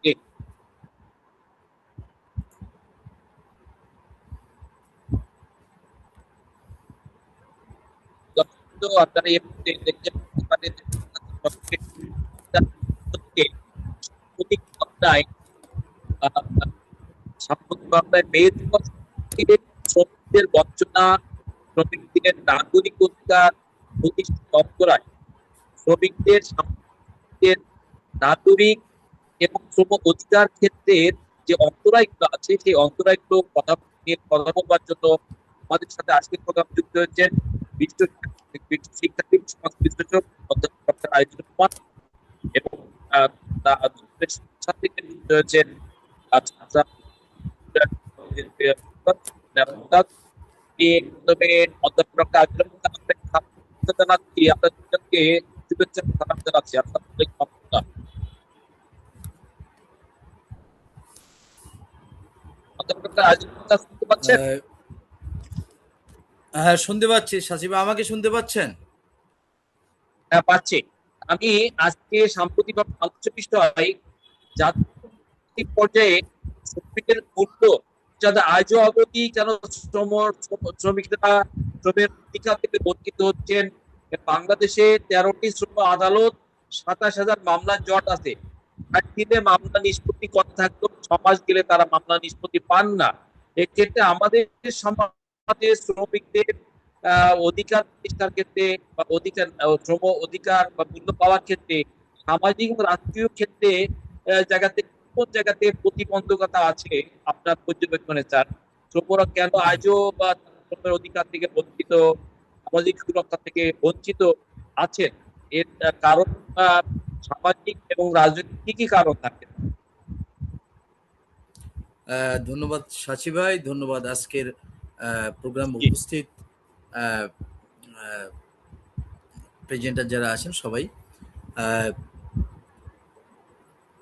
জি। তো আপনারা এই মুহূর্তে দেখতে পারেন যে সাম্প্রতিক ঘটনায় আহ, সাম্প্রতিক ঘটনায় মে দিবস থেকে শ্রমিকদের বঞ্চনা, শ্রমিকদের নাগরিক অধিকার প্রতিষ্ঠিত করায় শ্রমিকদের সাম্প্রতিক নাগরিক এবং শ্রম অধিকার ক্ষেত্রের যে অন্তরায়গুলো আছে সেই অন্তরায়গুলো কথা নিয়ে কথা বলবার জন্য আমাদের সাথে আজকের প্রোগ্রাম যুক্ত হয়েছেন বিশিষ্ট শিক্ষার্থী সমাজ বিশ্লেষক অধ্যাপক ডক্টর আইনুল রহমান এবং সাথে যুক্ত হয়েছেন ছাত্র অধ্যাপক ডক্টর আইনুল রহমান জানাচ্ছি আপনার দুজনকে শুভেচ্ছা সালাম জানাচ্ছি। আসসালামু আলাইকুম। অধ্যাপক ডক্টর আইনুল রহমান শুনতে পাচ্ছেন? হ্যাঁ, শুনতে পাচ্ছি। সাসিবা, আমাকে শুনতে পাচ্ছেন? হ্যাঁ, পাচ্ছি। আমি আজকে সাম্প্রতিক আলোচ্য বিষয় জাতীয় পর্যায়ে শ্রমিকের মূল্য যাতে আজও অবধি কেন শ্রমিকরা শ্রমের অধিকার থেকে বঞ্চিত হচ্ছেন। বাংলাদেশে 13টি শ্রম আদালত, 27,000 মামলার জট আছে। আর দিনে মামলা নিষ্পত্তি কথা থাকলেও 6 মাস গেলে তারা মামলা নিষ্পত্তি পান না। এক্ষেত্রে আমাদের সমাজে শ্রমিকদের অধিকার প্রতিষ্ঠার ক্ষেত্রে বা অধিকার শ্রম অধিকার বা মূল্য পাওয়ার ক্ষেত্রে সামাজিক এবং রাষ্ট্রীয় ক্ষেত্রে জায়গাতে কোন জায়গাতে প্রতিবন্ধকতা আছে আপনার পর্যবেক্ষণে স্যার? শ্রমরা কেন আজও বা শ্রমের অধিকার থেকে বঞ্চিত, সামাজিক সুরক্ষা থেকে বঞ্চিত আছেন? এর কারণ সামাজিক এবং রাজনৈতিক কি কি কারণ থাকে? ধন্যবাদ সাচি ভাই, ধন্যবাদ আজকের প্রোগ্রাম জি। উপস্থিত প্রেজেন্টার যারা আছেন সবাই।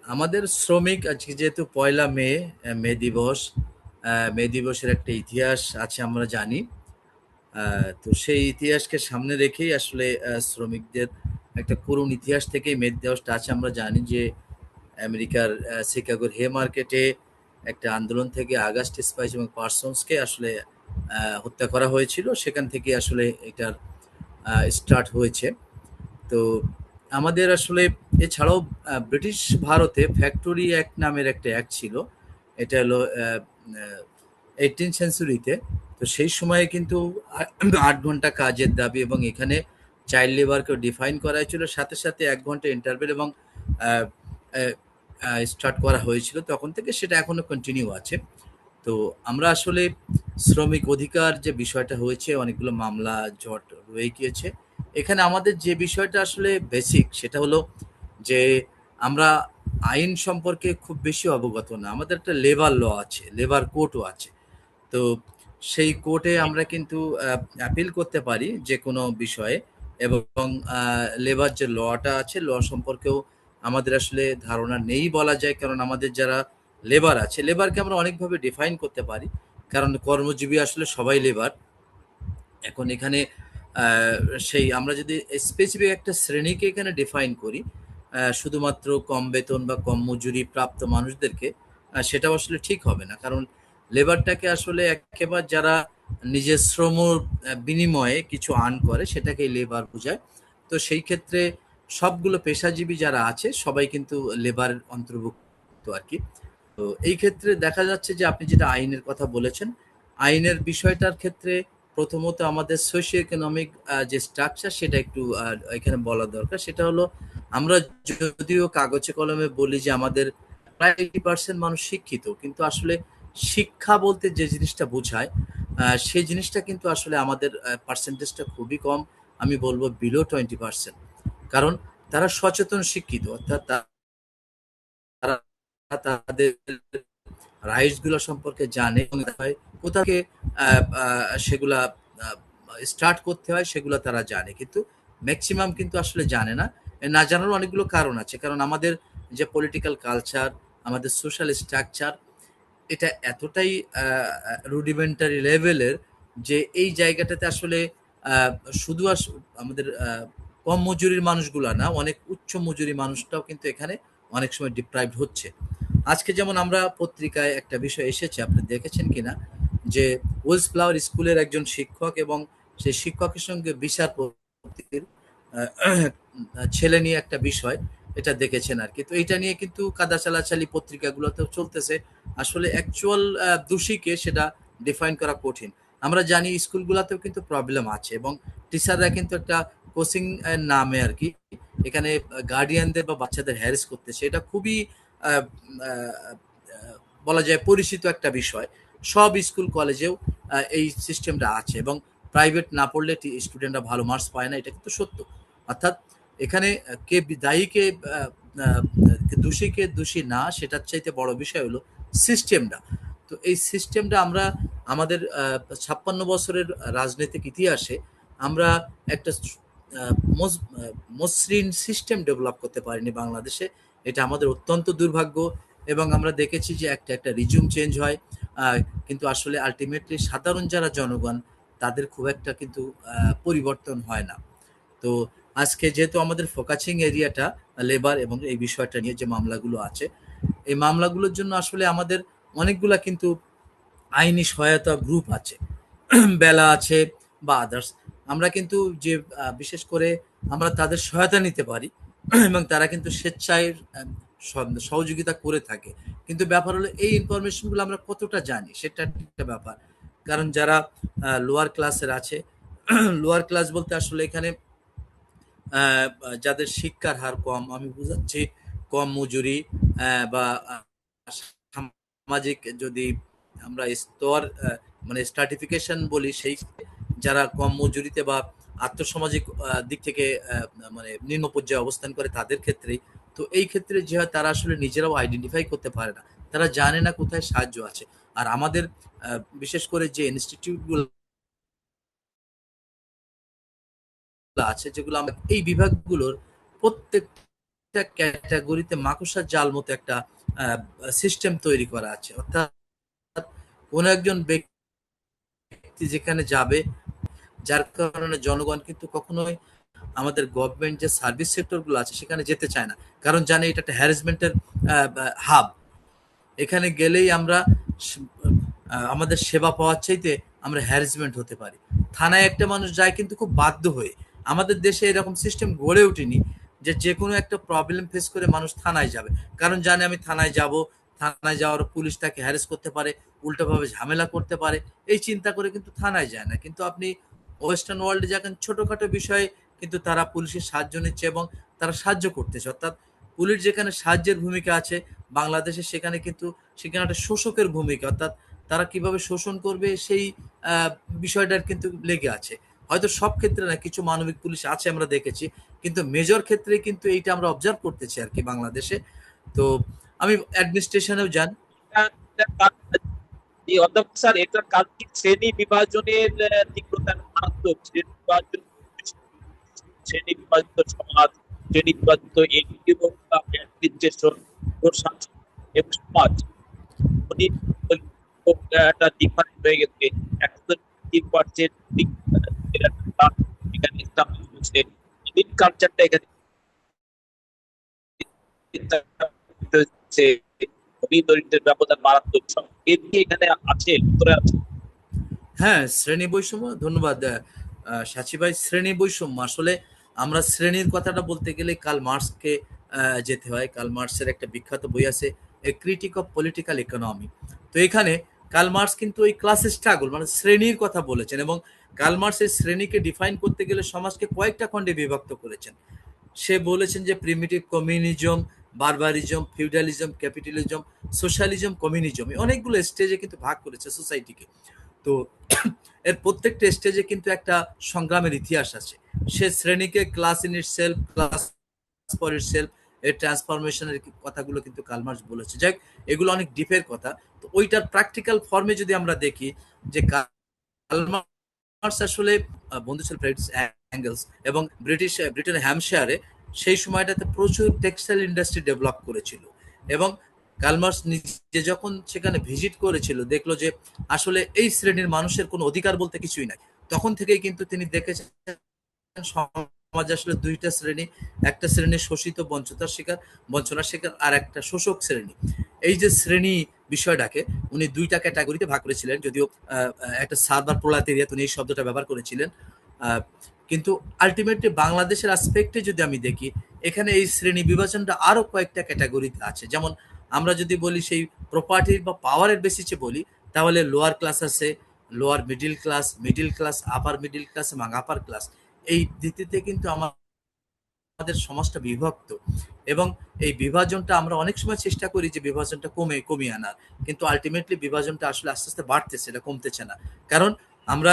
আমাদের শ্রমিক আজকে যেহেতু পয়লা মে, মে দিবস, মে দিবসের একটা ইতিহাস আছে আমরা জানি। তো সেই ইতিহাসকে সামনে রেখেই আসলে শ্রমিকদের একটা করুণ ইতিহাস থেকেই মে দিবসটা আছে। আমরা জানি যে আমেরিকার শিকাগোর হে মার্কেটে একটা আন্দোলন থেকে আগাস্ট স্পাইস এবং পার্সনসকে আসলে হত্যা করা হয়েছিল। সেখান থেকে আসলে এটার স্টার্ট হয়েছে। তো আমাদের আসলে এছাড়াও ব্রিটিশ ভারতে ফ্যাক্টরি অ্যাক্ট নামের একটা অ্যাক্ট ছিল। এটা হলো 18 সেঞ্চুরিতে। তো সেই সময়ে কিন্তু 8 ঘন্টা কাজের দাবি এবং এখানে চাইল্ড লেবারকে ডিফাইন করা হয়েছিল। সাথে সাথে 1 ঘন্টা ইন্টারভেল এবং স্টার্ট করা হয়েছিল। তখন থেকে সেটা এখনো কন্টিনিউ আছে। তো আমরা আসলে শ্রমিক অধিকার যে বিষয়টা হয়েছে, অনেকগুলো মামলা জট রয়ে গিয়েছে। এখানে আমাদের যে বিষয়টা আসলে বেসিক সেটা হলো যে আমরা আইন সম্পর্কে খুব বেশি অবগত না। আমাদের একটা লেবার ল আছে, লেবার কোর্টও আছে। তো সেই কোর্টে আমরা কিন্তু অ্যাপিল করতে পারি যে কোনো বিষয়ে, এবং লেবার যে লটা আছে, ল সম্পর্কেও আমাদের আসলে ধারণা নেই বলা যায়। কারণ আমাদের যারা লেবার আছে, লেবারকে আমরা অনেকভাবে ডিফাইন করতে পারি, কারণ কর্মজীবী আসলে সবাই লেবার। এখন এখানে সেই আমরা যদি স্পেসিফিক একটা শ্রেণীকে এখানে ডিফাইন করি, শুধুমাত্র কম বেতন বা কম মজুরি প্রাপ্ত মানুষদেরকে, সেটাও আসলে ঠিক হবে না। কারণ লেবারটাকে আসলে একেবারে যারা নিজের শ্রম বিনিময়ে কিছু আর্ন করে সেটাকেই লেবার বোঝায়। তো সেই ক্ষেত্রে সবগুলো পেশাজীবী যারা আছে সবাই কিন্তু লেবারের অন্তর্ভুক্ত আর কি। তো এই ক্ষেত্রে দেখা যাচ্ছে যে আপনি যেটা আইনের কথা বলেছেন, আইনের বিষয়টার ক্ষেত্রে প্রথমত আমাদের সোশিও ইকোনমিক যে স্ট্রাকচার সেটা একটু এখানে বলা দরকার। সেটা হলো আমরা যদিও কাগজে কলমে বলি যে আমাদের প্রায় 80% মানুষ শিক্ষিত, কিন্তু আসলে শিক্ষা বলতে যে জিনিসটা বোঝায় সেই জিনিসটা কিন্তু আসলে আমাদের পার্সেন্টেজটা খুবই কম। আমি বলবো বিলো 20%। কারণ তারা সচেতন শিক্ষিত, অর্থাৎ তারা তাদের রাইটস গুলো সম্পর্কে জানে, কোথা থেকে সেগুলা স্টার্ট করতে হয় সেগুলো তারা জানে, কিন্তু ম্যাক্সিমাম কিন্তু আসলে জানে না। না জানার অনেকগুলো কারণ আছে। কারণ আমাদের যে পলিটিক্যাল কালচার, আমাদের সোশ্যাল স্ট্রাকচার, এটা এতটাই রুডিমেন্টারি লেভেলের যে এই জায়গাটাতে আসলে আহ, শুধু আমাদের কম মজুরির মানুষগুলা না, অনেক উচ্চ মজুরি মানুষটাও কিন্তু এখানে অনেক সময় ডিপ্রাইভড হচ্ছে। আজকে যেমন আমরা পত্রিকায় একটা বিষয় এসেছে, আপনি দেখেছেন কিনা, যে ওয়েলস ফ্লাওয়ার স্কুলের একজন শিক্ষক এবং সেই শিক্ষকের সঙ্গে বিচারপতির ছেলে নিয়ে একটা বিষয়, এটা দেখেছেন আর কি। তো এটা নিয়ে কিন্তু কাদা চালাচালি পত্রিকাগুলোতেও চলতেছে। আসলে অ্যাকচুয়াল দোষীকে সেটা ডিফাইন করা কঠিন। আমরা জানি স্কুলগুলোতেও কিন্তু প্রবলেম আছে এবং টিচাররা কিন্তু একটা কোচিং নামে আর কি এখানে গার্ডিয়ানদের বা বাচ্চাদের হ্যারেস করতেছে। এটা খুবই আহ, আহ, বলা যায় পরিচিত একটা বিষয়। সব স্কুল কলেজেও এই সিস্টেমটা আছে এবং প্রাইভেট না পড়লে স্টুডেন্টরা ভালো মার্কস পায় না, এটা কিন্তু সত্য। অর্থাৎ এখানে কে দায়ী কে আহ, দোষী কে দোষী না, সেটার চাইতে বড় বিষয় হলো সিস্টেমটা। তো এই সিস্টেমটা আমরা আমাদের 56 বছরের রাজনৈতিক ইতিহাসে আমরা একটা মসৃণ সিস্টেম ডেভেলপ করতে পারিনি বাংলাদেশে। এটা আমাদের অত্যন্ত দুর্ভাগ্য। এবং আমরা দেখেছি যে একটা একটা রিজিউম চেঞ্জ হয়, কিন্তু আসলে আলটিমেটলি সাধারণ যারা জনগণ তাদের খুব একটা কিন্তু পরিবর্তন হয় না। তো আজকে যেহেতু আমাদের ফোকাসিং এরিয়াটা লেবার এবং এই বিষয়টা নিয়ে যে মামলাগুলো আছে, এই মামলাগুলোর জন্য আসলে আমাদের অনেকগুলা কিন্তু আইনি সহায়তা গ্রুপ আছে, বেলা আছে বা আদার্স। আমরা কিন্তু যে বিশেষ করে আমরা তাদের সহায়তা নিতে পারি এবং তারা কিন্তু স্বেচ্ছায় সহযোগিতা করে থাকে। কিন্তু ব্যাপার হলো এই ইনফরমেশনগুলো আমরা কতটা জানি সেটা একটা ব্যাপার। কারণ যারা লোয়ার ক্লাসের আছে, লোয়ার ক্লাস বলতে আসলে এখানে আহ, যাদের শিক্ষার হার কম, আমি বুঝাচ্ছি কম মজুরি বা সামাজিক যদি আমরা স্তর মানে স্ট্রাটিফিকেশন বলি, সেই যারা কম মজুরিতে বা আর্থসামাজিক দিক থেকে মানে নিম্ন পর্যায়ে অবস্থান করে তাদের ক্ষেত্রেই। তো এই ক্ষেত্রে যে হয় তারা আসলে নিজেরাও আইডেন্টিফাই করতে পারে না, তারা জানে না কোথায় সাহায্য আছে। আর আমাদের বিশেষ করে যে ইনস্টিটিউটগুলো আছে, যেগুলো আমরা এই বিভাগগুলোর প্রত্যেকটা ক্যাটাগরিতে মাকড়সার জাল মতো একটা সিস্টেম তৈরি করা আছে। অর্থাৎ কোন একজন ব্যক্তি যেখানে যাবে, যার কারণে জনগণ কিন্তু কখনোই আমাদের গভর্নমেন্ট যে সার্ভিস সেক্টর গুলো আছে সেখানে যেতে চায় না, কারণ জানে এটা একটা হ্যারাসমেন্টের হাব। এখানে গেলেই আমরা আমাদের সেবা পাওয়ার চাইতে আমরা হ্যারাসমেন্ট হতে পারি। থানায় একটা মানুষ যায় কিন্তু খুব বাধ্য হয়ে। আমাদের দেশে এরকম সিস্টেম গড়ে ওঠেনি যে যে কোনো একটা প্রবলেম ফেস করে মানুষ থানায় যাবে, কারণ জানে আমি থানায় যাব, থানায় যাওয়ার পুলিশ তাকে হ্যারেস করতে পারে, উল্টোভাবে ঝামেলা করতে পারে। এই চিন্তা করে কিন্তু থানায় যায় না। কিন্তু আপনি ওয়েস্টার্ন ওয়ার্ল্ডে দেখেন ছোটখাটো বিষয়ে কিন্তু তারা পুলিশের সাহায্য নিচ্ছে এবং তারা সাহায্য করতেছে। অর্থাৎ পুলিশ যেখানে সাহায্যের ভূমিকা আছে, বাংলাদেশে সেখানে কিন্তু সেখানে একটা শোষকের ভূমিকা। অর্থাৎ তারা কিভাবে শোষণ করবে সেই বিষয়টার কিন্তু লেগে আছে। হয়তো সব ক্ষেত্রে না, কিছু মানবিক পুলিশ আছে আমরা দেখেছি, কিন্তু মেজর ক্ষেত্রে কিন্তু এইটা আমরা অবজার্ভ করতেছি আর কি বাংলাদেশে। তো আমি অ্যাডমিনিস্ট্রেশনেও যান। এটার কারণ- এই অধ্যাপক স্যার, এটার কারণ কি শ্রেণী বিভাজনের তীব্রতা মারাত্মক। শ্রেণী বিভাজিত সমাজ, শ্রেণী বিভাজিত এবং অ্যাডমিনিস্ট্রেশন ও শাসন এবং সমাজ একটা ডিফারেন্ট হয়ে গেছে। 103% কালচারটা এখানে ধনী দরিদ্রের ব্যবধান মারাত্মক। সব এদিকে এখানে আছে, উত্তরে আছে। হ্যাঁ, শ্রেণী বৈষম্য, ধন্যবাদ সাচি ভাই। শ্রেণী বৈষম্য আসলে আমরা শ্রেণীর কথাটা বলতে গেলে কার্ল মার্কসকে যেতে হয়। কার্ল মার্কসের একটা বিখ্যাত বই আছে, এ ক্রিটিক অফ পলিটিক্যাল ইকোনমি। তো এখানে কার্ল মার্কস কিন্তু ওই ক্লাস স্ট্রাগল মানে শ্রেণীর কথা বলেছেন এবং কার্ল মার্কস এই শ্রেণীকে ডিফাইন করতে গেলে সমাজকে কয়েকটা খণ্ডে বিভক্ত করেছেন। সে বলেছেন যে primitive communism, barbarism, feudalism, capitalism, socialism, communism, অনেকগুলো স্টেজে কিন্তু ভাগ করেছে সোসাইটিকে। তো এর প্রত্যেকটা স্টেজে কিন্তু একটা সংগ্রামের ইতিহাস আছে। সে শ্রেণীকে class in itself, class for itself, এর ট্রান্সফরমেশনের কথাগুলো কিন্তু কার্ল মার্কস বলেছে। যাই হোক, এগুলো অনেক ডিপের কথা। তো ওইটার প্র্যাকটিক্যাল ফর্মে যদি আমরা দেখি যে কার্ল মার্কস আসলে বন্ধু ছিল ফ্রেডস অ্যাঙ্গেলস এবং ব্রিটেনের হ্যাম্পশায়ারে সেই সময়টাতে প্রচুর টেক্সটাইল ইন্ডাস্ট্রি ডেভেলপ করেছিল। এবং কার্ল মার্কস নিজে যখন সেখানে ভিজিট করেছিল, দেখলো যে আসলে এই শ্রেণীর মানুষের কোনো অধিকার বলতে কিছুই নাই। তখন থেকেই কিন্তু তিনি দেখেছেন সমাজে আসলে দুইটা শ্রেণী, একটা শ্রেণী শোষিত বঞ্চনার শিকার, আর একটা শোষক শ্রেণী। এই যে শ্রেণী বিষয়টাকে উনি দুইটা ক্যাটাগরিতে ভাগ করেছিলেন, যদিও একটা সার্ভার প্রোলাতেরিয়াত উনি এই শব্দটা ব্যবহার করেছিলেন। আহ, কিন্তু আলটিমেটলি বাংলাদেশের আসপেক্টে যদি আমি দেখি, এখানে এই শ্রেণী বিভাজনটা আরো কয়েকটা ক্যাটাগরিতে আছে। যেমন আমরা যদি বলি সেই প্রপার্টির বা পাওয়ারের বেসিসে বলি, তাহলে লোয়ার ক্লাস আছে, লোয়ার মিডিল ক্লাস, আপার মিডিল ক্লাস এবং আপার ক্লাস। এই দিকটিতে কিন্তু আমাদের সমাজটা বিভক্ত, এবং এই বিভাজনটা আমরা অনেক সময় চেষ্টা করি যে বিভাজনটা কমিয়ে আনার, কিন্তু আলটিমেটলি বিভাজনটা আসলে আস্তে আস্তে বাড়তেছে, এটা কমতেছে না। কারণ আমরা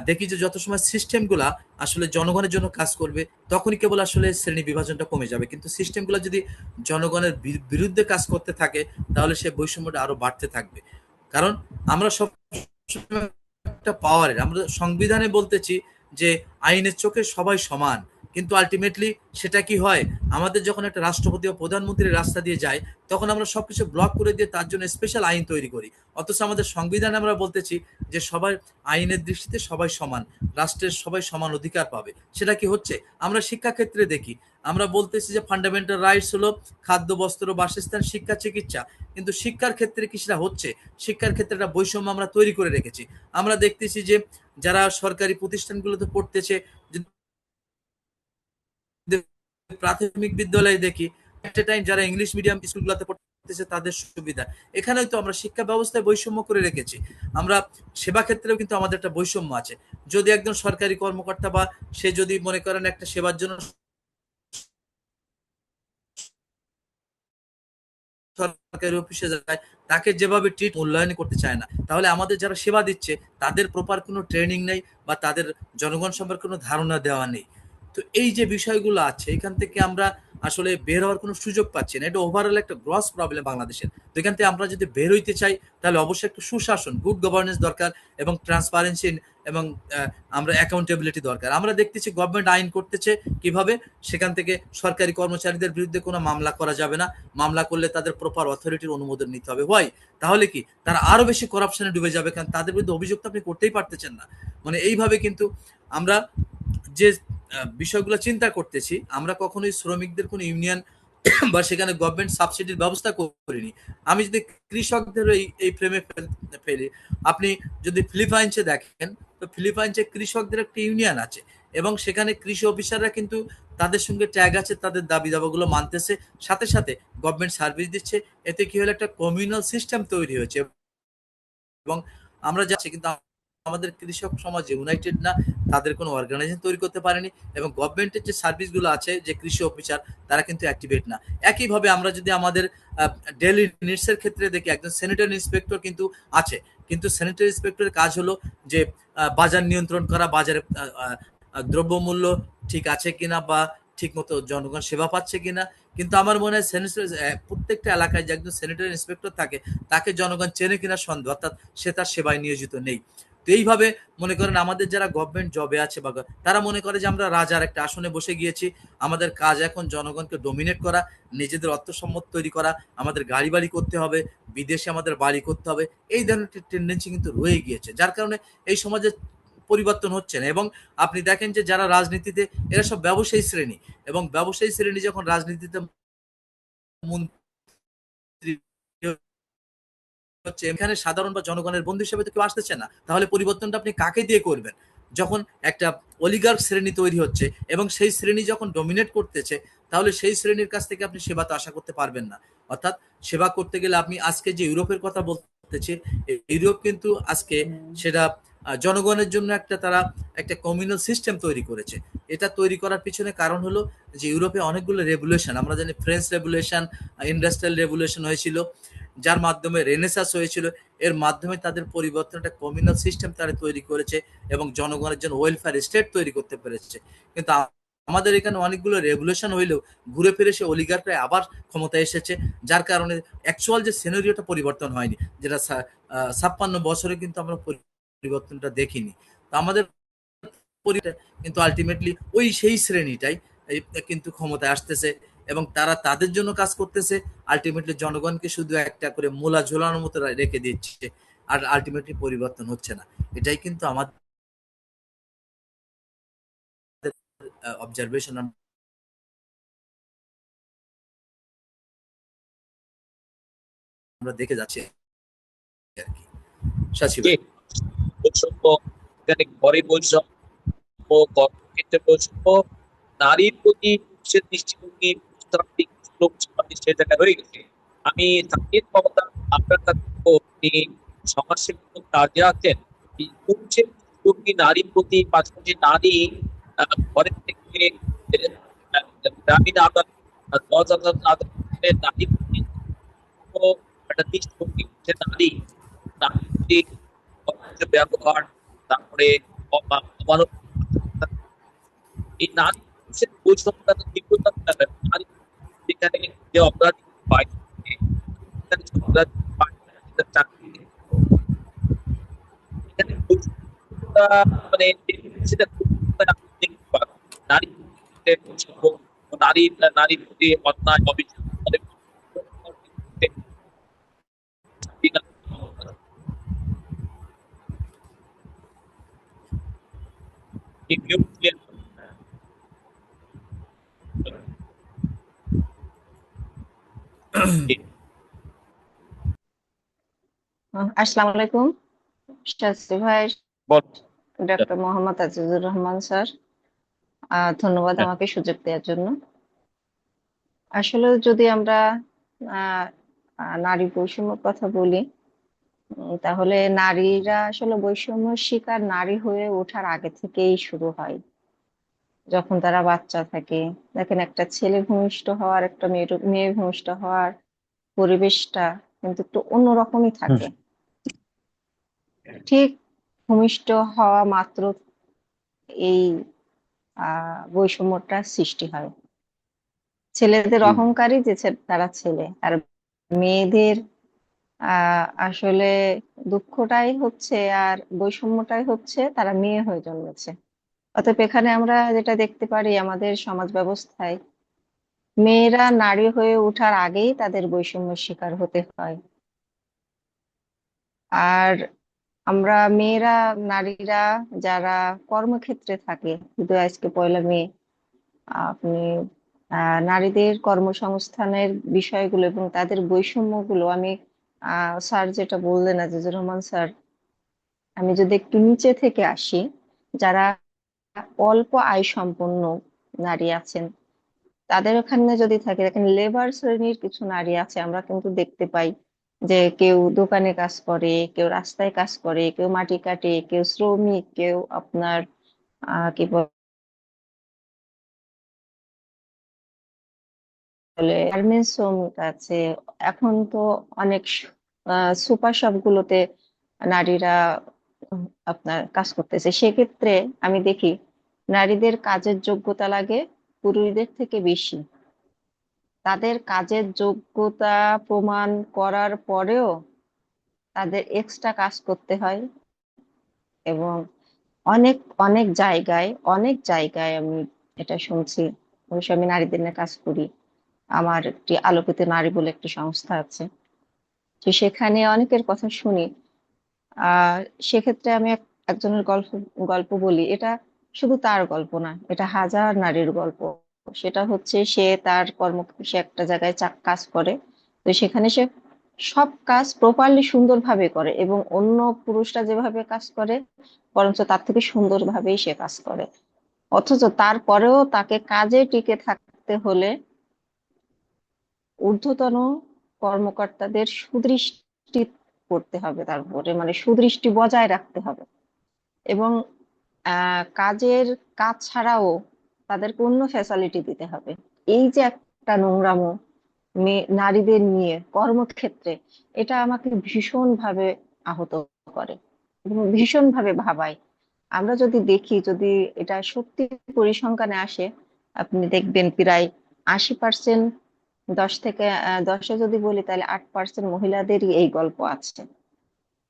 দেখি যে যত সময় সিস্টেমগুলা আসলে জনগণের জন্য কাজ করবে, তখনই কেবল আসলে শ্রেণী বিভাজনটা কমে যাবে। কিন্তু সিস্টেমগুলো যদি জনগণের বিরুদ্ধে কাজ করতে থাকে, তাহলে সে বৈষম্যটা আরো বাড়তে থাকবে। কারণ আমরা সব একটা পাওয়ারের, আমরা সংবিধানে বলতেছি যে আইনের চোখে সবাই সমান, কিন্তু আলটিমেটলি সেটা কি হয়, আমাদের যখন একটা রাষ্ট্রপতি বা প্রধানমন্ত্রী রাস্তা দিয়ে যায়, তখন আমরা সবকিছু ব্লক করে দিয়ে তার জন্য স্পেশাল আইন তৈরি করি। অথচ আমাদের সংবিধানে আমরা বলতেছি যে সবাই আইনের দৃষ্টিতে সবাই সমান, রাষ্ট্রের সবাই সমান অধিকার পাবে। সেটা কি হচ্ছে? আমরা শিক্ষাক্ষেত্রে দেখি, আমরা বলতেছি যে ফান্ডামেন্টাল রাইটস হলো খাদ্য, বস্ত্র, বাসস্থান, শিক্ষা, চিকিৎসা, কিন্তু শিক্ষার ক্ষেত্রে কি সেটা হচ্ছে? শিক্ষার ক্ষেত্রে একটা বৈষম্য আমরা তৈরি করে রেখেছি। আমরা দেখতেছি যে যারা সরকারি প্রতিষ্ঠানগুলোতে পড়তেছে, প্রাথমিক বিদ্যালয়ে দেখি একটা টাইম যারা ইংলিশ মিডিয়াম স্কুলগুলোতে পড়তেছে তাদের সুবিধা, এখানেও তো আমরা শিক্ষা ব্যবস্থায় বৈষম্য করে রেখেছি। আমরা সেবা ক্ষেত্রেও কিন্তু আমাদের একটা বৈষম্য আছে। যদি একজন সরকারি কর্মকর্তা বা সে যদি মনে করেন একটা সেবার জন্য সরকারি অফিসে যায়, তাকে যেভাবে ট্রিট মূল্যায়ন করতে চায় না, তাহলে আমাদের যারা সেবা দিচ্ছে তাদের প্রপার কোনো ট্রেনিং নেই, বা তাদের জনগণ সম্পর্কে কোনো ধারণা দেওয়া নেই। তো এই যে বিষয়গুলো আছে, এখান থেকে আমরা আসলে বের হওয়ার কোনো সুযোগ পাচ্ছি না। এটা ওভারঅল একটা গ্রস প্রবলেম বাংলাদেশের। তো এখান থেকে আমরা যদি বের হইতে চাই, তাহলে অবশ্যই একটা সুশাসন, গুড গভর্নেন্স দরকার, এবং ট্রান্সপারেন্সি, এবং আমরা অ্যাকাউন্টেবিলিটি দরকার। আমরা দেখতেছি গভর্নমেন্ট আইন করতেছে কিভাবে, সেখান থেকে সরকারি কর্মচারীদের বিরুদ্ধে কোনো মামলা করা যাবে না, মামলা করলে তাদের প্রপার অথরিটির অনুমোদন নিতে হবে। হয় তাহলে কি তারা আরো বেশি করাপশনে ডুবে যাবে, কারণ তাদের বিরুদ্ধে অভিযোগ তো আপনি করতেই পারতেছেন না। মানে এইভাবে কিন্তু আমরা যে বিষয়গুলো চিন্তা করতেছি, আমরা কখনোই শ্রমিকদের কোনো ইউনিয়ন বা সেখানে গভর্নমেন্ট সাবসিডির ব্যবস্থা করিনি। আমি যদি কৃষকদের এই ফ্রেমে ফেলি, আপনি যদি ফিলিপাইন্সে দেখেন, তো ফিলিপাইন্সে কৃষকদের একটা ইউনিয়ন আছে, এবং সেখানে কৃষি অফিসাররা কিন্তু তাদের সঙ্গে ট্যাগ আছে, তাদের দাবি দাবাগুলো মানতেছে, সাথে সাথে গভর্নমেন্ট সার্ভিস দিচ্ছে। এতে কি হলো, একটা কমিউনাল সিস্টেম তৈরি হয়েছে। এবং আমরা যাচ্ছি, কিন্তু আমাদের কৃষক সমাজ ইউনাইটেড না, তাদের কোনো অর্গানাইজেশন তৈরি করতে পারেনি, এবং গভর্নমেন্টের যে সার্ভিসগুলো আছে, যে কৃষি অফিসার, তারা কিন্তু অ্যাক্টিভেট না। একইভাবে আমরা যদি আমাদের ডেইলি নিডসের ক্ষেত্রে দেখি, একজন স্যানিটারি ইন্সপেক্টর কিন্তু আছে, কিন্তু স্যানিটারি ইন্সপেক্টরের কাজ হলো যে বাজার নিয়ন্ত্রণ করা, বাজারে দ্রব্যমূল্য ঠিক আছে কিনা, বা ঠিক মতো জনগণ সেবা পাচ্ছে কিনা। কিন্তু আমার মনে হয় প্রত্যেকটা এলাকায় যে একজন স্যানিটারি ইন্সপেক্টর থাকে, তাকে জনগণ চেনে কিনা সন্দেহ, অর্থাৎ সে তার সেবায় নিয়োজিত নেই। তো এইভাবে মনে করেন আমাদের যারা গভর্নমেন্ট জবে আছে, বা তারা মনে করে যে আমরা রাজার একটা আসনে বসে গিয়েছি, আমাদের কাজ এখন জনগণকে ডোমিনেট করা, নিজেদের অর্থসম্পদ তৈরি করা, আমাদের গাড়ি বাড়ি করতে হবে, বিদেশে আমাদের বাড়ি করতে হবে। এই ধরনের টেন্ডেন্সি কিন্তু রয়ে গিয়েছে, যার কারণে এই সমাজে পরিবর্তন হচ্ছে না। এবং আপনি দেখেন যে যারা রাজনীতিতে, এরা সব ব্যবসায়ী শ্রেণী, এবং ব্যবসায়ী শ্রেণী যখন রাজনীতিতে মন্ত্রী হচ্ছে, এখানে সাধারণ বা জনগণের বন্ধু হিসেবে তো কেউ আসতেছে না, তাহলে পরিবর্তনটা আপনি কাকে দিয়ে করবেন? যখন একটা অলিগার্ক শ্রেণী তৈরি হচ্ছে, এবং সেই শ্রেণী যখন ডমিনেট করতেছে, তাহলে সেই শ্রেণীর কাছ থেকে আপনি সেবা তো আশা করতে পারবেন না। অর্থাৎ সেবা করতে গেলে, আপনি আজকে যে ইউরোপের কথা বলতেছি, ইউরোপ কিন্তু আজকে সেটা জনগণের জন্য তারা একটা কমিউনাল সিস্টেম তৈরি করেছে। এটা তৈরি করার পিছনে কারণ হলো যে ইউরোপে অনেকগুলো রেভুলেশন, আমরা জানি ফ্রেঞ্চ রেভুলেশন, ইন্ডাস্ট্রিয়াল রেভুলেশন হয়েছিল, যার মাধ্যমে রেনেসাস হয়েছিল। এর মাধ্যমে তাদের পরিবর্তন, একটা কমিউনাল সিস্টেম তারা তৈরি করেছে, এবং জনগণের জন্য ওয়েলফেয়ার স্টেট তৈরি করতে পেরেছে। কিন্তু আমাদের এখানে অনেকগুলো রেভুলেশন হইলেও ঘুরে ফিরে সে অলিগাররা আবার ক্ষমতায় এসেছে, যার কারণে অ্যাকচুয়াল যে সিনারিওটা পরিবর্তন হয়নি, যেটা 56 বছরে কিন্তু আমরা পরিবর্তনটা দেখিনি। তো আমাদের কিন্তু আলটিমেটলি ওই সেই শ্রেণীটাই কিন্তু ক্ষমতায় আসতেছে, এবং তারা তাদের জন্য কাজ করতেছে। আলটিমেটলি জনগণকে শুধু একটা করে মূলা ঝোলানোর মতো রেখে দিচ্ছে, আর আলটিমেটলি পরিবর্তন হচ্ছে না। এটাই কিন্তু আমাদের অবজারভেশন আমরা দেখে যাচ্ছি আর কি। সাচি যে ভাই। বৈষম্য, এখানে ঘরে বৈষম্য, কর্মক্ষেত্রে বৈষম্য, নারীর প্রতি পুরুষের দৃষ্টিভঙ্গি, পুরুষতান্ত্রিক লোক সমাজে সে জায়গায় রয়ে গেছে। আমি তাদের ক্ষমতা আপনার কাছে বলবো, আপনি সমাজসেবী কাজে আছেন, এই পুরুষের দৃষ্টিভঙ্গি নারীর প্রতি, পাশাপাশি নারী ঘরের থেকে গ্রামীণ আদালত, জজ আদালতে নারীর প্রতি একটা দৃষ্টিভঙ্গি, সে নারী, নারীর প্রতি অবাঞ্ছিত ব্যবহার, তারপরে অমানবিক আচরণ, এই নারী পুরুষের বৈষম্যটা তো তীব্রতা নারী যেখানে যে অপরাধী পায়, সেখানে যে অপরাধী পায়, সেটা চাকরি, এখানে বৈষম্যটা মানে সেটা খুব আপনি দেখতে পাবেন। নারী পুরুষের বৈষম্য, নারী নারীর প্রতি অন্যায় অবিচার, আসসালামু আলাইকুম শাস্ত্রী ভাই, বল। ডক্টর মোহাম্মদ আজিজুর রহমান স্যার, ধন্যবাদ হ্যাঁ, আমাকে সুযোগ দেওয়ার জন্য। আসলে যদি আমরা আহ, নারী বৈষম্যের কথা বলি, তাহলে নারীরা আসলে বৈষম্য শিকার নারী হয়ে ওঠার আগে থেকেই শুরু হয়। যখন তারা বাচ্চা থাকে, দেখেন একটা ছেলে ভূমিষ্ঠ হওয়ার, একটা মেয়ে ভূমিষ্ঠ হওয়ার পরিবেশটা কিন্তু একটু অন্যরকমই থাকে। ঠিক ভূমিষ্ঠ হওয়া মাত্র এই বৈষম্যটা সৃষ্টি হয়। ছেলেদের অহংকারী যে তারা ছেলে, আর মেয়েদের আসলে দুঃখটাই হচ্ছে আর বৈষম্যটাই হচ্ছে তারা মেয়ে হয়ে জন্মেছে। অতএব এখানে আমরা যেটা দেখতে পারি আমাদের সমাজ ব্যবস্থায়, মেয়েরা নারী হয়ে ওঠার আগেই তাদের বৈষম্যের শিকার হতে হয়। আর আমরা মেয়েরা, নারীরা যারা কর্মক্ষেত্রে থাকে, শুধু আজকে 1লা মে আপনি নারীদের কর্মসংস্থানের বিষয়গুলো এবং তাদের বৈষম্যগুলো আমি স্যার যেটা বললেন আজিজুর রহমান স্যার, আমি যদি একটু নিচে থেকে আসি, যারা অল্প আয় সম্পন্ন নারী আছেন তাদের ওখানে যদি থাকে, দেখেন লেবার শ্রেণীর কিছু নারী আছে, আমরা কিন্তু দেখতে পাই যে কেউ দোকানে কাজ করে, কেউ রাস্তায় কাজ করে, কেউ মাটি কাটে, কেউ শ্রমিক, কেউ আপনার কি বলে গার্মেন্টস শ্রমিক আছে। এখন তো অনেক সুপার শপ গুলোতে নারীরা আপনার কাজ করতেছে। সেক্ষেত্রে আমি দেখি নারীদের কাজের যোগ্যতা লাগে পুরুষদের থেকে বেশি। তাদের কাজের যোগ্যতা প্রমাণ করার পরেও তাদের এক্সট্রা কাজ করতে হয়, এবং অনেক অনেক জায়গায় আমি এটা শুনছি। অবশ্য আমি নারীদের নিয়ে কাজ করি, আমার একটি আলোকিত নারী বলে একটি সংস্থা আছে, তো সেখানে অনেকের কথা শুনি। আহ সেক্ষেত্রে আমি একজনের গল্প বলি। এটা শুধু তার গল্প না, এটা হাজার নারীর গল্প। সেটা হচ্ছে সে তার সে একটা জায়গায় কাজ করে, তো সেখানে সে সব কাজ প্রপারলি সুন্দরভাবে করে এবং অন্য পুরুষরা যেভাবে কাজ করে বরঞ্চ তার থেকে সুন্দরভাবেই সে কাজ করে। অথচ তারপরেও তাকে কাজে টিকে থাকতে হলে ঊর্ধ্বতন কর্মকর্তাদের সুদৃষ্টি করতে হবে, তার উপরে মানে সুদৃষ্টি বজায় রাখতে হবে। এবং কাজের কাজ ছাড়াও তাদেরকে অন্য ফ্যাসিলিটি দিতে হবে। এই যে একটা নোংরামো নারীদের নিয়ে কর্মক্ষেত্রে, এটা আমাকে ভীষণ ভাবে আহত করে এবং ভীষণ ভাবে ভাবায়। আমরা যদি দেখি, যদি এটা সত্যি পরিসংখ্যানে আসে, আপনি দেখবেন প্রায় 80%, 10 থেকে 10-এ যদি বলি তাহলে 8% মহিলাদেরই এই গল্প আছে,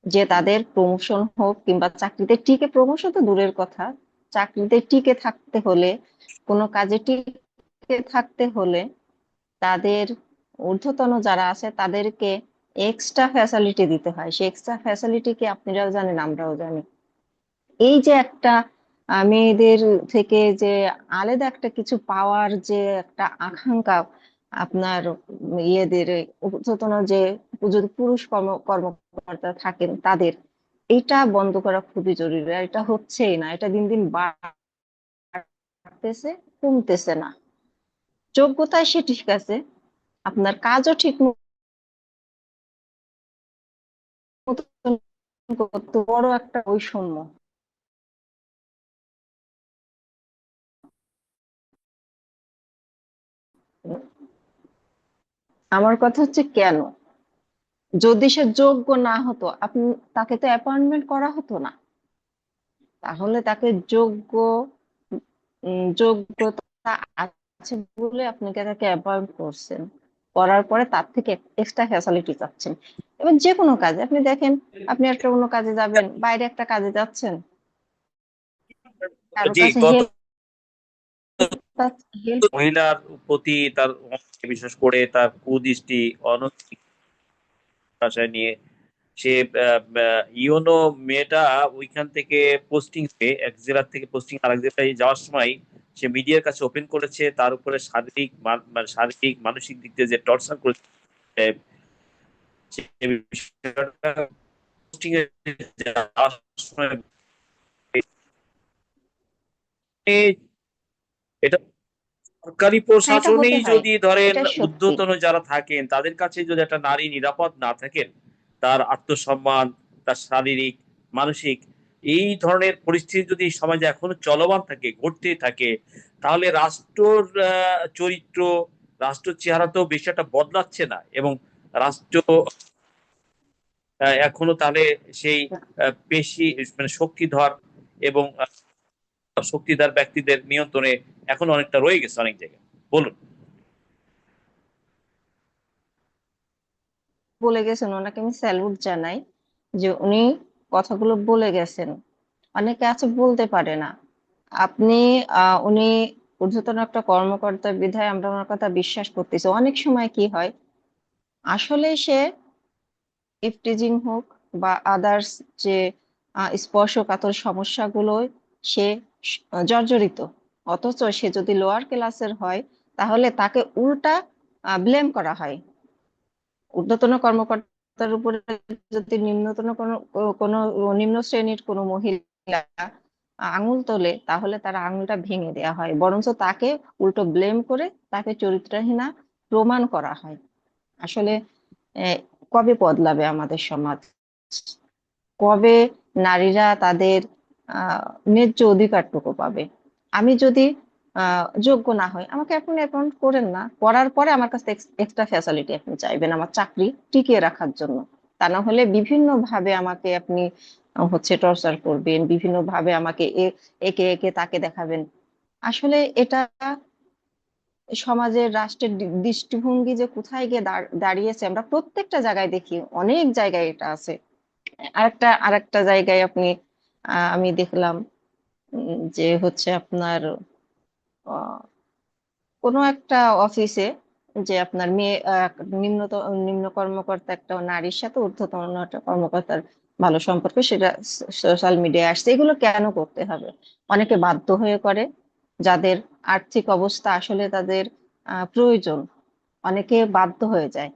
যে তাদের প্রমোশন হোক কিংবা চাকরিতে টিকে, প্রমোশন তো দূরের কথা, চাকরিতে টিকে থাকতে হলে, কোনো কাজে টিকে থাকতে হলে তাদের ঊর্ধ্বতন যারা আছে তাদেরকে এক্সট্রা ফ্যাসিলিটি দিতে হয়। সেই এক্সট্রা ফ্যাসিলিটি কি আপনারাও জানেন, আমরাও জানি। এই যে একটা মেয়েদের থেকে যে আলাদা একটা কিছু পাওয়ার যে একটা আকাঙ্ক্ষা আপনার ইয়েদের ঊর্ধ্বতন যে যদি পুরুষ কর্মকর্তা থাকেন তাদের, এটা বন্ধ করা খুবই জরুরি। আর এটা হচ্ছেই না, এটা দিন দিন বাড়তেছে, কমতেছে না। যোগ্যতা সে ঠিক আছে, আপনার কাজও ঠিক মতো করতে, বড় একটা বৈষম্য। আমার কথা হচ্ছে কেন, যদি সে যোগ্য না হতো আপনি তাকে তো অ্যাপয়েন্টমেন্ট করা হতো না। তাহলে তাকে যোগ্যতা আছে বলে আপনি তাকে অ্যাপয়েন্ট করছেন, করার পরে তার থেকে এক্সট্রা ফ্যাসিলিটি চাচ্ছেন। এবং যে কোনো কাজে আপনি দেখেন, আপনি একটা অন্য কাজে যাবেন, বাইরে একটা কাজে যাচ্ছেন, কারো জি, কাছে গত হেল্প হেল্প মহিলার প্রতি তার বিশেষ করে তার কুদৃষ্টি অনৈতিক ভাষায় নিয়ে সে ইওনো মেয়েটা ওইখান থেকে পোস্টিং পেয়ে এক জেলা থেকে পোস্টিং আরেক জেলায় যাওয়ার সময় সে মিডিয়ার কাছে ওপেন করেছে তার উপরে শারীরিক মানে শারীরিক মানসিক দিক দিয়ে যে টর্চার করেছে সে বিষয়টা পোস্টিং এ যাওয়ার সময় এটা সরকারি হ্যাঁ, এটা হতে প্রশাসনেই হয়, যদি ধরেন এটা সত্যি। ঊর্ধ্বতন যারা থাকেন তাদের কাছে যদি একটা নারী নিরাপদ না থাকেন, তার আত্মসম্মান, তার শারীরিক, মানসিক এই ধরনের পরিস্থিতি যদি সমাজে এখনো চলমান থাকে, ঘটতেই থাকে, তাহলে রাষ্ট্রর চরিত্র, রাষ্ট্র চেহারা তো বেশি একটা বদলাচ্ছে না, এবং রাষ্ট্র এখনো তাহলে সেই পেশি মানে শক্তিধর এবং শক্তিধর ব্যক্তিদের নিয়ন্ত্রণে এখন অনেকটা রয়ে গেছে অনেক জায়গায়। বলুন। বলে গেছেন, ওনাকে আমি স্যালুট জানাই যে উনি কথাগুলো বলে গেছেন। অনেকে আছে বলতে পারে না। আপনি উনি ঊর্ধ্বতন একটা কর্মকর্তা বিধায় আমরা ওনার কথা বিশ্বাস করতেছি। অনেক সময় কি হয়, আসলে সে ইফটিজিং হোক বা আদার্স যে স্পর্শকাতর সমস্যাগুলো সে জর্জরিত, অথচ সে যদি লোয়ার ক্লাসের হয় তাহলে তাকে উল্টা ব্লেম করা হয়। ঊর্ধ্বতন কর্মকর্তার উপরে যদি নিম্নতন কোনো কোনো নিম্ন শ্রেণীর কোনো মহিলা আঙুল তোলে তাহলে তার আঙুলটা ভেঙে দেওয়া হয়, বরঞ্চ তাকে উল্টো ব্লেম করে তাকে চরিত্রহীনা প্রমাণ করা হয়। আসলে আহ, কবে বদলাবে আমাদের সমাজ? কবে নারীরা তাদের ন্যায্য অধিকারটুকু পাবে? আমি যদি যোগ্য না হই, আমাকে আপনি অ্যাপয়েন্ট করেন না, করার পরে আমার কাছে এক্সট্রা ফ্যাসিলিটি আপনি চাইবেন আমার চাকরি টিকিয়ে রাখার জন্য। তা না হলে বিভিন্ন ভাবে আমাকে আপনি হচ্ছে টর্চার করবেন, বিভিন্ন ভাবে আমাকে একে একে তাকে দেখাবেন। আসলে এটা সমাজের, রাষ্ট্রের দৃষ্টিভঙ্গি যে কোথায় গিয়ে দাঁড়িয়েছে আমরা প্রত্যেকটা জায়গায় দেখি, অনেক জায়গায় এটা আছে। আরেকটা জায়গায় আপনি আমি দেখলাম যে হচ্ছে আপনার আহ, কোনো একটা অফিসে যে আপনার মেয়ে নিম্ন কর্মকর্তা একটা নারীর সাথে ঊর্ধ্বতন একটা কর্মকর্তার ভালো সম্পর্ক, সেটা সোশ্যাল মিডিয়ায় আসছে। এগুলো কেন করতে হবে? অনেকে বাধ্য হয়ে করে, যাদের আর্থিক অবস্থা আসলে তাদের প্রয়োজন, অনেকে বাধ্য হয়ে যায়।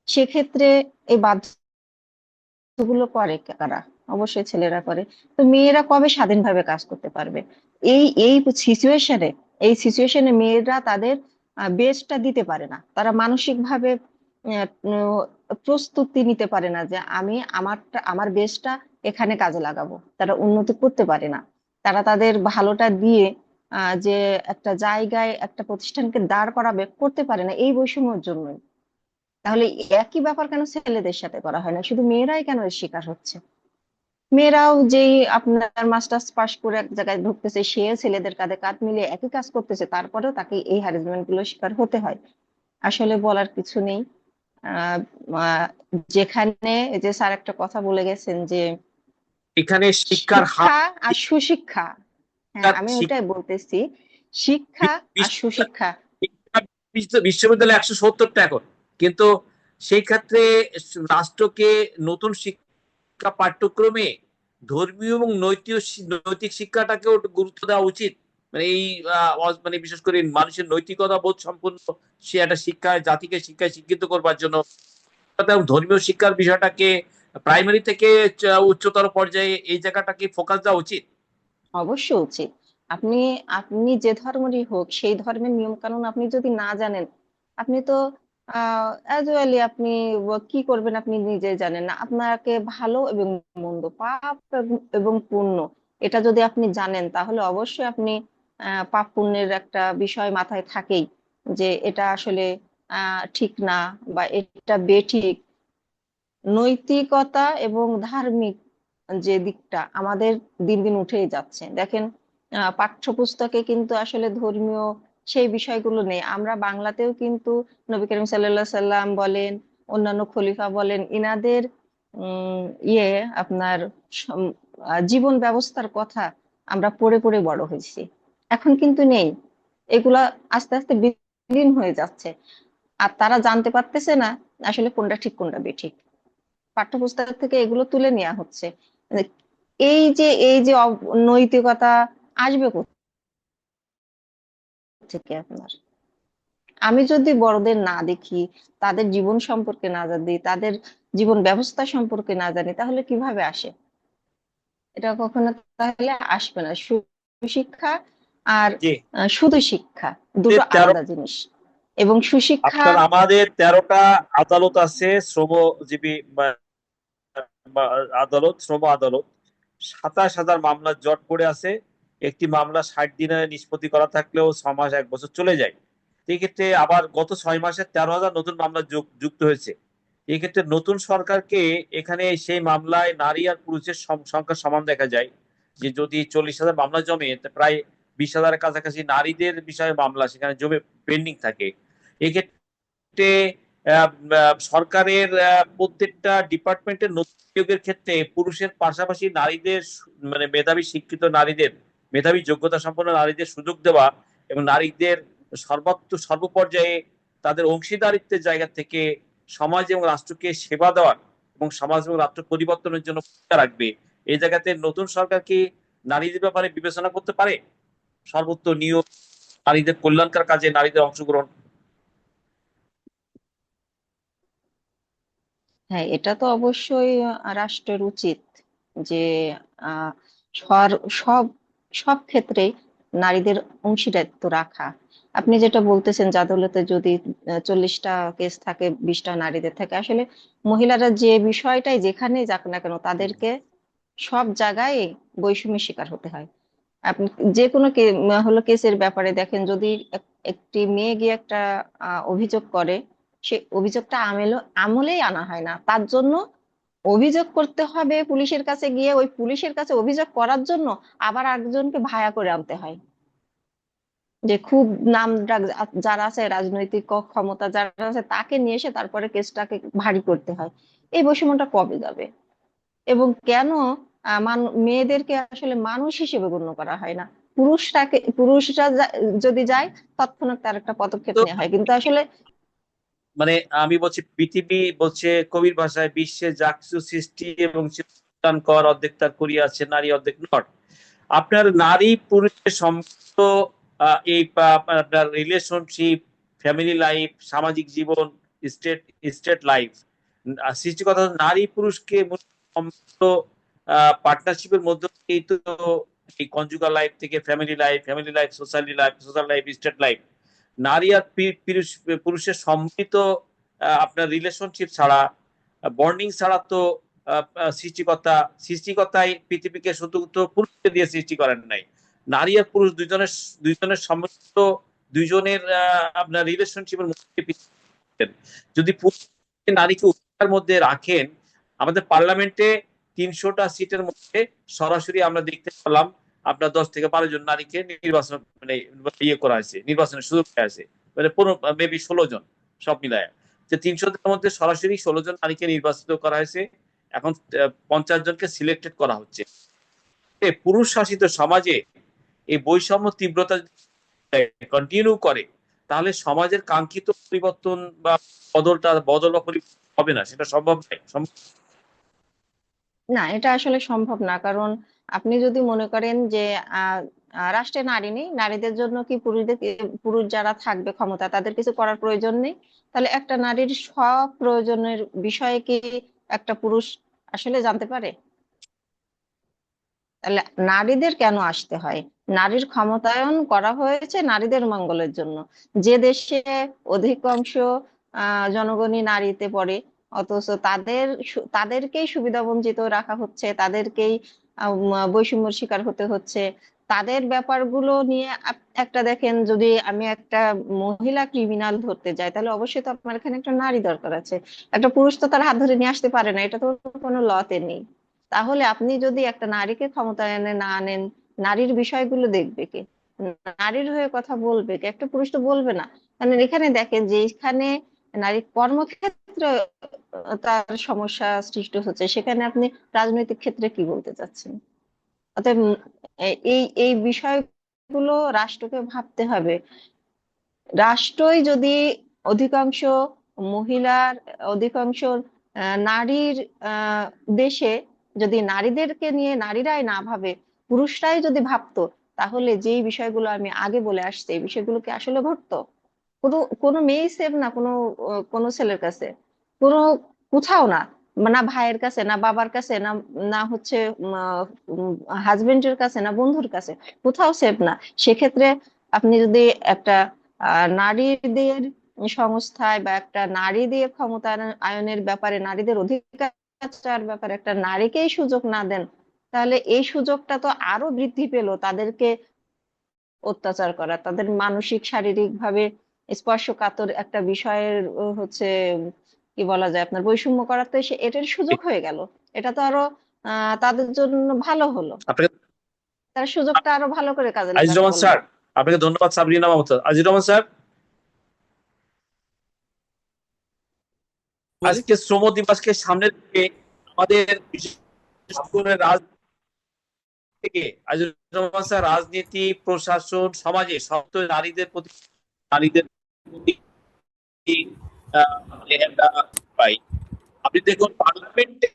সেক্ষেত্রে এই বাধ্যগুলো করে কারা? অবশ্যই ছেলেরা করে। তো মেয়েরা কবে স্বাধীনভাবে কাজ করতে পারবে? এই এই সিচুয়েশনে এই সিচুয়েশনে মেয়েরা তাদের বেস্টটা দিতে পারে না, তারা মানসিক ভাবে প্রস্তুতি নিতে পারে না যে আমি আমার বেস্টটা এখানে কাজে লাগাবো। তারা উন্নতি করতে পারে না, তারা তাদের ভালোটা দিয়ে যে একটা জায়গায় একটা প্রতিষ্ঠানকে দাঁড় করাবে, করতে পারে না এই বৈষম্যের জন্যই। তাহলে একই ব্যাপার কেন ছেলেদের সাথে করা হয় না? শুধু মেয়েরাই কেন এর শিকার হচ্ছে? মেয়েরাও যেই আপনার মাস্টার্স পাশ করে এক জায়গায় ঢুকতেছে, সে ছেলেদের কাঁধে কাঁধ মিলিয়ে একই কাজ করতেছে, তারপরেও তাকে এই হ্যারাসমেন্ট গুলো শিকার হতে হয়। আসলে বলার কিছু নেই। আহ আহ, যেখানে এই যে স্যার একটা কথা বলে গেছেন যে এখানে শিক্ষার হার, শিক্ষা আর সুশিক্ষা, হ্যাঁ আমি ওইটাই বলতেছি, শিক্ষা আর সুশিক্ষা। বিশ্ববিদ্যালয় 170টা এখন, কিন্তু সেই ক্ষেত্রে রাষ্ট্রকে নতুন শিক্ষা পাঠ্যক্রমে ধর্মীয় এবং নৈতিক শিক্ষাটাকেও একটু গুরুত্ব দেওয়া উচিত। মানে এই মানে বিশেষ করে মানুষের নৈতিকতা বোধ সম্পন্ন সে একটা শিক্ষায় জাতিকে শিক্ষায় শিক্ষিত করবার জন্য ধর্মীয় শিক্ষার বিষয়টাকে প্রাইমারি থেকে উচ্চতর পর্যায়ে এই জায়গাটাকে ফোকাস দেওয়া উচিত। অবশ্যই উচিত। আপনি আপনি যে ধর্মেরই হোক, সেই ধর্মের নিয়ম কানুন আপনি যদি না জানেন, আপনি তো অ্যাজুয়ালি আপনি কি করবেন আপনি নিজেই জানেন না। আপনাকে ভালো এবং মন্দ, পাপ এবং পুণ্য, এটা যদি আপনি জানেন, তাহলে অবশ্যই আপনি পাপ পুণ্যের একটা বিষয় মাথায় থাকেই, যে এটা আসলে ঠিক না বা এটা বেঠিক। নৈতিকতা এবং ধার্মিক যে দিকটা আমাদের দিন দিন উঠেই যাচ্ছে। দেখেন, পাঠ্যপুস্তকে কিন্তু আসলে ধর্মীয় সেই বিষয়গুলো নেই। আমরা বাংলাতেও কিন্তু নবী করিম সাল্লাল্লাহু আলাইহি সাল্লাম বলেন, অন্যান্য খলিফা বলেন, ইনাদের উম ইয়ে আপনার জীবন ব্যবস্থার কথা আমরা পড়ে পড়ে বড় হয়েছি। এখন কিন্তু নেই, এগুলা আস্তে আস্তে বিলীন হয়ে যাচ্ছে। আর তারা জানতে পারতেছে না আসলে কোনটা ঠিক কোনটা বেঠিক। পাঠ্যপুস্তক থেকে এগুলো তুলে নেওয়া হচ্ছে। মানে এই যে নৈতিকতা আসবে কোথা থেকে আপনার? আমি যদি বড়দের না দেখি, তাদের জীবন সম্পর্কে না জানি, তাদের জীবন ব্যবস্থা সম্পর্কে না জানি, তাহলে কিভাবে আসে? এটা কখনো তাহলে আসবে না। সুশিক্ষা আর যে শুধু শিক্ষা দুটো তেরো আলাদা জিনিস। এবং সুশিক্ষা, আমাদের 13টা আদালত আছে, শ্রমজীবী আদালত, শ্রম আদালত। 27,000 মামলার জট পড়ে আছে। একটি মামলা 60 দিনে নিষ্পত্তি করা থাকলেও 6 মাস 1 বছর চলে যায়। এক্ষেত্রে আবার গত 6 মাসে 13,000 নতুন মামলা যুক্ত হয়েছে। এক্ষেত্রে নতুন সরকারকে এখানে সেই মামলায় নারী আর পুরুষের সংখ্যা সমান দেখা যায়। যে যদি 40,000 মামলা জমে, প্রায় 20,000-এর কাছাকাছি নারীদের বিষয়ে মামলা সেখানে জমে পেন্ডিং থাকে। এক্ষেত্রে সরকারের প্রত্যেকটা ডিপার্টমেন্টের নিয়োগের ক্ষেত্রে পুরুষের পাশাপাশি নারীদের মানে মেধাবী শিক্ষিত নারীদের, মেধাবী যোগ্যতা সম্পন্ন নারীদের সুযোগ দেওয়া এবং নারীদের সর্বপর্যায়ে তাদের অংশীদারিত্বের জায়গা থেকে সমাজ এবং রাষ্ট্রকে সেবা দেওয়ার এবং সমাজ এবং রাষ্ট্র পরিবর্তনের জন্য ভূমিকা রাখবে। এই জায়গাতে নতুন সরকার কি নারীদের ব্যাপারে বিবেচনা করতে পারে? সর্বত্র নিয়োগ, নারীদের কল্যাণকার কাজে নারীদের অংশগ্রহণ। হ্যাঁ, এটা তো অবশ্যই রাষ্ট্রের উচিত যে আহ সর- সব সব ক্ষেত্রেই নারীদের অংশীদারিত্ব রাখা। আপনি যেটা বলতেছেন যে আদালতে যদি 40টা কেস থাকে, 20টা নারীদের থাকে, আসলে মহিলারা যে বিষয়টাই যেখানে যাক না কেন, তাদেরকে সব জায়গায় বৈষম্যের শিকার হতে হয়। আপনি যে কোনো হলো কেসের ব্যাপারে দেখেন, যদি একটি মেয়ে গিয়ে একটা অভিযোগ করে, সে অভিযোগটা আমলেই আনা হয় না। তার জন্য অভিযোগ করতে হবে পুলিশের কাছে গিয়ে, ওই পুলিশের কাছে অভিযোগ করার জন্য আবার একজনকে ভাড়া করে আনতে হয়, যে খুব নাম ডাক যারা আছে, রাজনৈতিক ক্ষমতা যারা আছে, তাকে নিয়ে এসে তারপরে কেসটাকে ভারী করতে হয়। এই বৈষম্যটা কবে যাবে? এবং কেন মেয়েদেরকে আসলে মানুষ হিসেবে গণ্য করা হয় না? পুরুষরা যদি যায়, তৎক্ষণাৎ তার একটা পদক্ষেপ তো নেওয়া হয়, কিন্তু আসলে মানে আমি বলছি, পৃথিবী বলছে কবির ভাষায়, বিশ্বে যা কিছু সৃষ্টি এবং কর অর্ধেক তার করিয়াছে নারী অর্ধেক নর। আপনার নারী পুরুষের সম্পর্ক, এই আপনার রিলেশনশিপ, ফ্যামিলি লাইফ, সামাজিক জীবন, স্টেট স্টেট লাইফ, সৃষ্টিকর্তা নারী পুরুষকে পার্টনারশিপের মধ্যে দিয়েই তো এই কনজুগাল লাইফ থেকে family life, social life, state life. নারী আর পুরুষের সম্মিলিত আপনার রিলেশনশিপ ছাড়া, বন্ডিং ছাড়া তো সৃষ্টিকর্তাই পৃথিবীকে শুধু তো পুরুষকে দিয়ে সৃষ্টি করেন নাই। নারী আর পুরুষ দুইজনের সম্মিলিত, দুইজনের আপনার রিলেশনশিপের মধ্যে যদি পুরুষ নারীকে উভয়ের মধ্যে রাখেন, আমাদের পার্লামেন্টে 300টা সিটের মধ্যে সরাসরি আমরা দেখতে পেলাম আপনার 10 থেকে 12 জন নারীকে নির্বাচন মানে ইয়ে করা হয়েছে, নির্বাচনের সুযোগ দেওয়া হয়েছে। মানে মেবি 16 জন সব মিলায়, যে 300 জনের মধ্যে সরাসরি 16 জন নারীকে নির্বাচিত করা হয়েছে। এখন 50 জনকে সিলেক্টেড করা হচ্ছে। পুরুষ শাসিত সমাজে এই বৈষম্য তীব্রতা কন্টিনিউ করে, তাহলে সমাজের কাঙ্ক্ষিত পরিবর্তন বা বদল বা পরিবর্তন হবে না, সেটা সম্ভব নয়। না, এটা আসলে সম্ভব না, কারণ আপনি যদি মনে করেন যে আহ রাষ্ট্রে নারী নেই, নারীদের জন্য কি পুরুষ যারা থাকবে ক্ষমতা তাদের কিছু করার প্রয়োজন নেই, তাহলে একটা নারীর সব প্রয়োজনের বিষয়ে কি একটা পুরুষ আসলে জানতে পারে? তাহলে নারীদের কেন আসতে হয়? নারীর ক্ষমতায়ন করা হয়েছে নারীদের মঙ্গলের জন্য। যে দেশে অধিকাংশ জনগণই নারীতে পড়ে, অথচ তাদেরকেই সুবিধা বঞ্চিত রাখা হচ্ছে, তাদেরকেই বৈষম্যের শিকার হতে হচ্ছে। তাদের ব্যাপারগুলো নিয়ে একটা দেখেন, যদি আমি একটা মহিলা ক্রিমিনাল ধরতে যাই, তাহলে অবশ্যই তো আপনার এখানে একটা নারী দরকার আছে। একটা পুরুষ তো তার হাত ধরে নিয়ে আসতে পারে না, এটা তো কোনো লতে নেই। তাহলে আপনি যদি একটা নারীকে ক্ষমতায়নে না আনেন, নারীর বিষয়গুলো দেখবে কে? নারীর হয়ে কথা বলবে কে? একটা পুরুষ তো বলবে না। মানে এখানে দেখেন যে এখানে নারী কর্মক্ষেত্রে তার সমস্যা সৃষ্টি হচ্ছে, সেখানে আপনি রাজনৈতিক ক্ষেত্রে কি বলতে চাচ্ছেন? অতএব এই এই বিষয়গুলো রাষ্ট্রকে ভাবতে হবে। রাষ্ট্রই যদি অধিকাংশ মহিলার, অধিকাংশ নারীর দেশে যদি নারীদেরকে নিয়ে নারীরাই না ভাবে, পুরুষরাই যদি ভাবতো, তাহলে যেই বিষয়গুলো আমি আগে বলে আসছি এই বিষয়গুলো কি আসলে ঘটতো? কোনো কোনো মেয়েই সেভ না কোনো কোনো ছেলের কাছে, কোনো কোথাও না। না ভাইয়ের কাছে, না বাবার কাছে, না না হচ্ছে হাজবেন্ডের কাছে, না বন্ধুর কাছে, কোথাও সেভ না। সেক্ষেত্রে আপনি যদি একটা নারীদের সংস্থায় বা একটা নারী দিয়ে ক্ষমতায়নের ব্যাপারে, নারীদের অধিকার ব্যাপারে একটা নারীকেই সুযোগ না দেন, তাহলে এই সুযোগটা তো আরো বৃদ্ধি পেল তাদেরকে অত্যাচার করা, তাদের মানসিক শারীরিক ভাবে স্পর্শকাতর একটা বিষয়ের হচ্ছে কি বলা যায়, আপনার বৈষম্য করার, তো এটার সুযোগ হয়ে গেল। এটা তো আরো তাদের জন্য ভালো হলো, আপনাকে তার সুযোগটা আরো ভালো করে কাজে আজিজুর লাগাতে রহমান বললো। স্যার, আপনাকে ধন্যবাদ। সাবরিনা মাহমুদ, আজিজুর রহমান স্যার, বলি। আজকে শ্রম দিবসকে সামনে রেখে আমাদের বিশেষ করে থেকে আজিজুর রহমান স্যার, রাজনীতি, প্রশাসন, সমাজে সব নারীদের প্রতি, নারীদের প্রতি মানে একটা পাই। আপনি দেখুন পার্লামেন্টে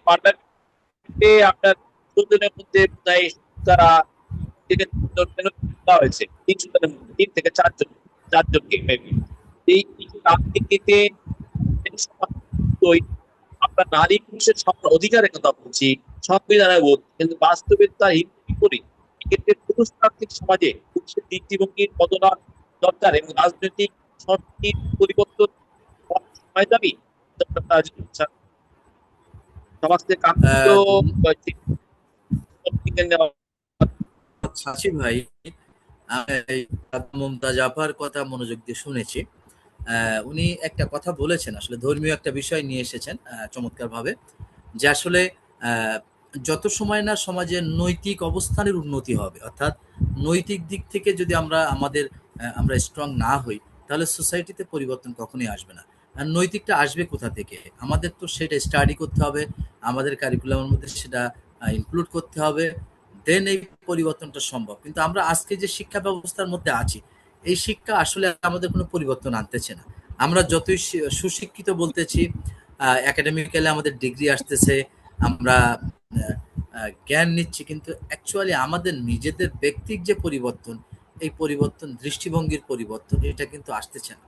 আপনার ১৪ জনের মধ্যে প্রায় তারা থেকে ৩ জন দেওয়া হয়েছে, ৩ জনের মধ্যে ৩ থেকে ৪ জন, ৪ জনকে maybe। এই রাজনীতিতে আমরা নারী পুরুষের সমান অধিকারের কথা বলছি, সংবিধানে বলছি, কিন্তু বাস্তবে তার বিপরীত। এক্ষেত্রে পুরুষতান্ত্রিক সমাজে পুরুষের দৃষ্টিভঙ্গির বদলান দরকার এবং রাজনৈতিক সংস্কৃতির পরিবর্তন হওয়ার সময় দাবি। সমাজ থেকে কাঙ্ক্ষিত আহ, ধন্য- দিকে নেওয়া। আছি ভাই। আমি এই মুমতাজ আপার কথা মনোযোগ দিয়ে শুনেছি। উনি একটা কথা বলেছেন, আসলে ধর্মীয় একটা বিষয় নিয়ে এসেছেন চমৎকার ভাবে, যে আসলে আহ, যত সময় না সমাজের নৈতিক অবস্থানের উন্নতি হবে, অর্থাৎ নৈতিক দিক থেকে যদি আমরা স্ট্রং না হই, তাহলে সোসাইটিতে পরিবর্তন কখনোই আসবে না। আর নৈতিকটা আসবে কোথা থেকে? আমাদের তো সেটা স্টাডি করতে হবে, আমাদের কারিকুলামের মধ্যে সেটা ইনক্লুড করতে হবে, দেন এই পরিবর্তনটা সম্ভব। কিন্তু আমরা আজকে যে শিক্ষা ব্যবস্থার মধ্যে আছি, এই শিক্ষা আসলে আমাদের কোনো পরিবর্তন আনতেছে না। আমরা যতই সুশিক্ষিত বলতেছি, একাডেমিক্যালি আমাদের ডিগ্রি আসতেছে, আমরা জ্ঞান নিচ্ছি, কিন্তু অ্যাকচুয়ালি আমাদের নিজেদের ব্যক্তিক যে পরিবর্তন, এই পরিবর্তন, দৃষ্টিভঙ্গির পরিবর্তন, এটা কিন্তু আসতেছে না।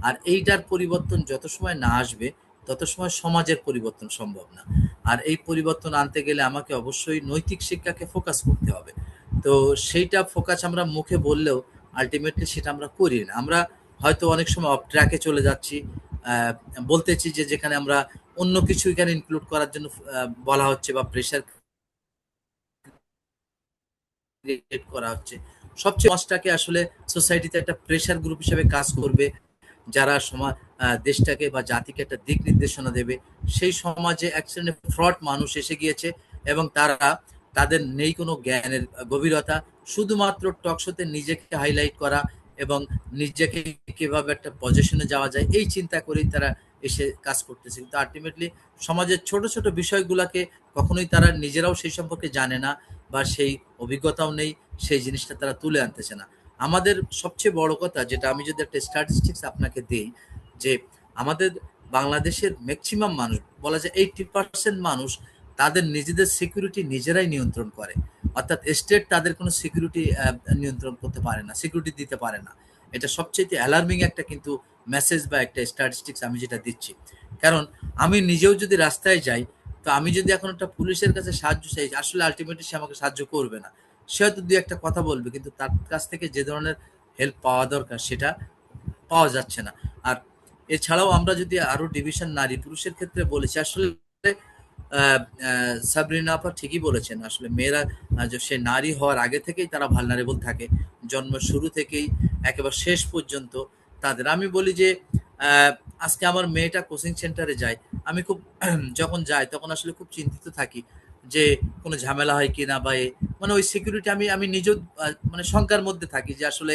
আর এইটার পরিবর্তন যত সময় না আসবে, তত সময় সমাজের পরিবর্তন সম্ভব না। আর এই পরিবর্তন আনতে গেলে আমাকে অবশ্যই নৈতিক শিক্ষাকে ফোকাস করতে হবে। তো সেইটা ফোকাস আমরা মুখে বললেও আলটিমেটলি সেটা আমরা করি না। আমরা হয়তো অনেক সময় অফ ট্র্যাকে চলে যাচ্ছি, আহ, বলতেছি যে যেখানে আমরা অন্য কিছু এখানে ইনক্লুড করার জন্য বলা হচ্ছে বা প্রেশার ক্রিয়েট করা হচ্ছে। সবচেয়ে সমাজটাকে আসলে সোসাইটিতে একটা প্রেশার গ্রুপ হিসেবে কাজ করবে, যারা দেশটাকে বা জাতিকে একটা দিক নির্দেশনা দেবে। সেই সমাজে এক শ্রেণীর ফ্রড মানুষ এসে গিয়েছে, এবং তাদের নেই কোনো জ্ঞানের গভীরতা, শুধুমাত্র টকশোতে নিজেকে হাইলাইট করা এবং নিজেকে কিভাবে একটা পজিশনে যাওয়া যায় এই চিন্তা করেই তারা এসে কাজ করতেছে। কিন্তু আলটিমেটলি সমাজের ছোট ছোট বিষয়গুলোকে কখনোই তারা নিজেরাও সেই সম্পর্কে জানে না, বা সেই অভিজ্ঞতাও নেই, সেই জিনিসটা তারা তুলে আনতেছে না। আমাদের সবচেয়ে বড় কথা যেটা, আমি যদি একটা স্ট্যাটিস্টিক্স আপনাকে দিই, যে আমাদের বাংলাদেশের ম্যাক্সিমাম মানুষ, বলা যায় 80% মানুষ তাদের নিজেদের সিকিউরিটি নিজেরাই নিয়ন্ত্রণ করে, অর্থাৎ স্টেট তাদের কোনো সিকিউরিটি নিয়ন্ত্রণ করতে পারে না, সিকিউরিটি দিতে পারে না। এটা সবচেয়ে অ্যালার্মিং একটা কিন্তু মেসেজ বা একটা স্ট্যাটিস্টিক্স আমি যেটা দিচ্ছি। কারণ আমি নিজেও যদি রাস্তায় যাই, তো আমি যদি এখন একটা পুলিশের কাছে সাহায্য চাই, আসলে আলটিমেটলি সে আমাকে সাহায্য করবে না, সে হয়তো দুই একটা কথা বলবে, কিন্তু তার কাছ থেকে যে ধরনের হেল্প পাওয়া দরকার সেটা পাওয়া যাচ্ছে না। আর এছাড়াও আমরা যদি আরো ডিভিশন নারী পুরুষের ক্ষেত্রে বলেছি, আসলে সাবরিনা আপা ঠিকই বলেছেন, আসলে মেয়েরা যে সে নারী হওয়ার আগে থেকেই তারা ভালনারেবল থাকে, জন্ম শুরু থেকেই একেবারে শেষ পর্যন্ত তাদের। আমি বলি যে আহ, আজকে আমার মেয়েটা কোচিং সেন্টারে যায়, আমি খুব যখন যাই তখন আসলে খুব চিন্তিত থাকি যে কোনো ঝামেলা হয় কিনা, বা মানে ওই সিকিউরিটি আমি আমি নিজেও মানে শঙ্কার মধ্যে থাকি যে আসলে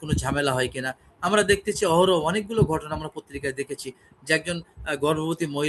কোনো ঝামেলা হয় কিনা। আমরা দেখতেছি অহরহ অনেকগুলো ঘটনা আমরা পত্রিকায় দেখেছি যে একজন গর্ভবতী মহিলা